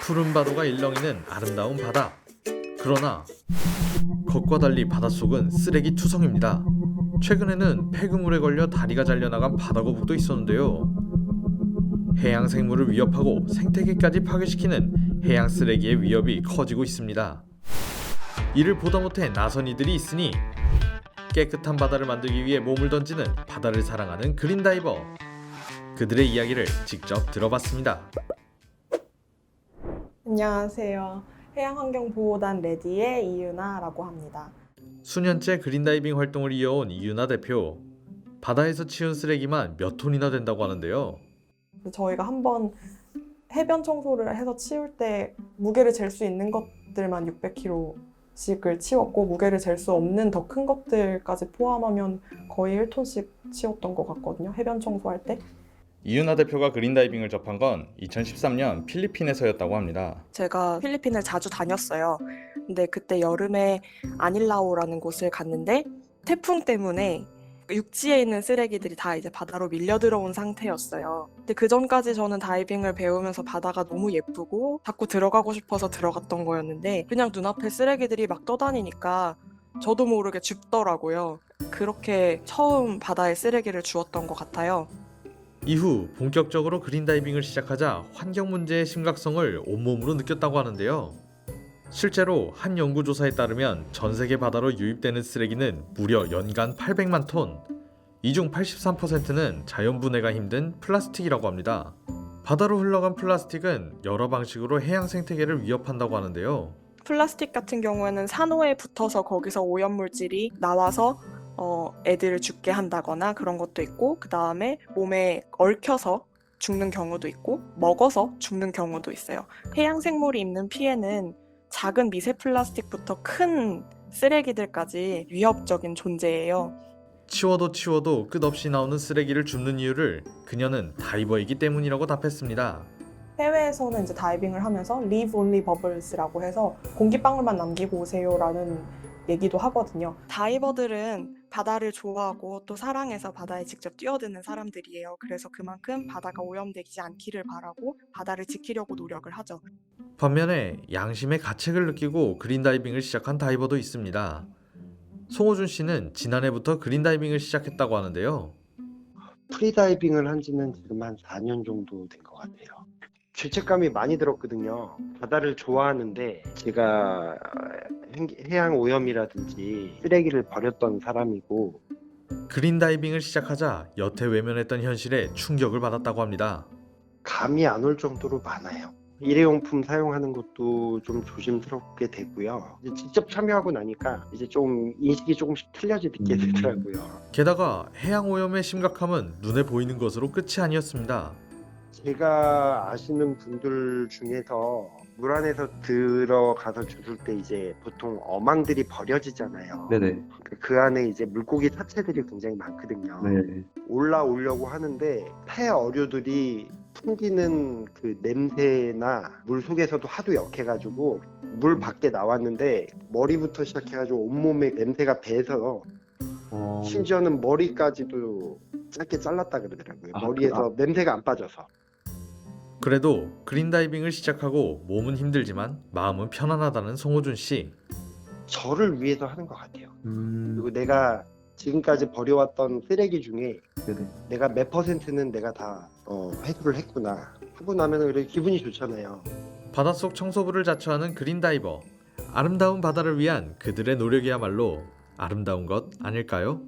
푸른 파도가 일렁이는 아름다운 바다. 그러나 것과 달리 바닷속은 쓰레기 투성입니다. 최근에는 폐그물에 걸려 다리가 잘려나간 바다거북도 있었는데요. 해양 생물을 위협하고 생태계까지 파괴시키는 해양 쓰레기의 위협이 커지고 있습니다. 이를 보다 못해 나선 이들이 있으니 깨끗한 바다를 만들기 위해 몸을 던지는 바다를 사랑하는 그린다이버. 그들의 이야기를 직접 들어봤습니다. 안녕하세요. 해양환경보호단 레디의 이유나라고 합니다. 수년째 그린다이빙 활동을 이어온 이유나 대표. 바다에서 치운 쓰레기만 몇 톤이나 된다고 하는데요. 저희가 한번 해변 청소를 해서 치울 때 무게를 잴 수 있는 것들만 600kg씩을 치웠고, 무게를 잴 수 없는 더 큰 것들까지 포함하면 거의 1톤씩 치웠던 것 같거든요. 해변 청소할 때. 이유나 대표가 그린다이빙을 접한 건 2013년 필리핀에서였다고 합니다. 제가 필리핀을 자주 다녔어요. 근데 그때 여름에 아닐라오라는 곳을 갔는데 태풍 때문에 육지에 있는 쓰레기들이 다 이제 바다로 밀려 들어온 상태였어요. 근데 그 전까지 저는 다이빙을 배우면서 바다가 너무 예쁘고 자꾸 들어가고 싶어서 들어갔던 거였는데, 그냥 눈앞에 쓰레기들이 막 떠다니니까 저도 모르게 줍더라고요. 그렇게 처음 바다에 쓰레기를 주웠던 것 같아요. 이후 본격적으로 그린다이빙을 시작하자 환경 문제의 심각성을 온몸으로 느꼈다고 하는데요. 실제로 한 연구조사에 따르면 전 세계 바다로 유입되는 쓰레기는 무려 연간 800만 톤. 이 중 83%는 자연 분해가 힘든 플라스틱이라고 합니다. 바다로 흘러간 플라스틱은 여러 방식으로 해양 생태계를 위협한다고 하는데요. 플라스틱 같은 경우에는 산호에 붙어서 거기서 오염물질이 나와서 애들을 죽게 한다거나 그런 것도 있고, 그 다음에 몸에 얽혀서 죽는 경우도 있고, 먹어서 죽는 경우도 있어요. 해양 생물이 입는 피해는 작은 미세 플라스틱부터 큰 쓰레기들까지 위협적인 존재예요. 치워도 끝없이 나오는 쓰레기를 줍는 이유를 그녀는 다이버이기 때문이라고 답했습니다. 해외에서는 이제 다이빙을 하면서 Leave Only Bubbles라고 해서 공기방울만 남기고 오세요라는 얘기도 하거든요. 다이버들은 바다를 좋아하고 또 사랑해서 바다에 직접 뛰어드는 사람들이에요. 그래서 그만큼 바다가 오염되지 않기를 바라고 바다를 지키려고 노력을 하죠. 반면에 양심의 가책을 느끼고 그린다이빙을 시작한 다이버도 있습니다. 송호준 씨는 지난해부터 그린다이빙을 시작했다고 하는데요. 프리다이빙을 한 지는 지금 한 4년 정도 된 것 같아요. 죄책감이 많이 들었거든요. 바다를 좋아하는데 제가 해양 오염이라든지 쓰레기를 버렸던 사람이고, 그린다이빙을 시작하자 여태 외면했던 현실에 충격을 받았다고 합니다. 감이 안 올 정도로 많아요. 일회용품 사용하는 것도 좀 조심스럽게 되고요. 이제 직접 참여하고 나니까 이제 좀 인식이 조금씩 틀려지게 되더라고요. 게다가 해양 오염의 심각함은 눈에 보이는 것으로 끝이 아니었습니다. 제가 아시는 분들 중에서 물 안에서 들어가서 주술 때 이제 보통 어망들이 버려지잖아요. 네네. 그 안에 이제 물고기 사체들이 굉장히 많거든요. 네. 올라오려고 하는데 폐 어류들이 풍기는 그 냄새나 물 속에서도 하도 역해가지고 물 밖에 나왔는데 머리부터 시작해가지고 온몸에 냄새가 배서 심지어는 머리까지도 짧게 잘랐다 그러더라고요. 아, 머리에서 냄새가 안 빠져서. 그래도 그린다이빙을 시작하고 몸은 힘들지만 마음은 편안하다는 송호준 씨. 저를 위해서 하는 것 같아요. 음, 그리고 내가 지금까지 버려왔던 쓰레기 중에 네네. 내가 몇 퍼센트는 내가 다 회수를 했구나 하고 나면 그래 기분이 좋잖아요. 바닷속 청소부를 자처하는 그린다이버. 아름다운 바다를 위한 그들의 노력이야말로 아름다운 것 아닐까요?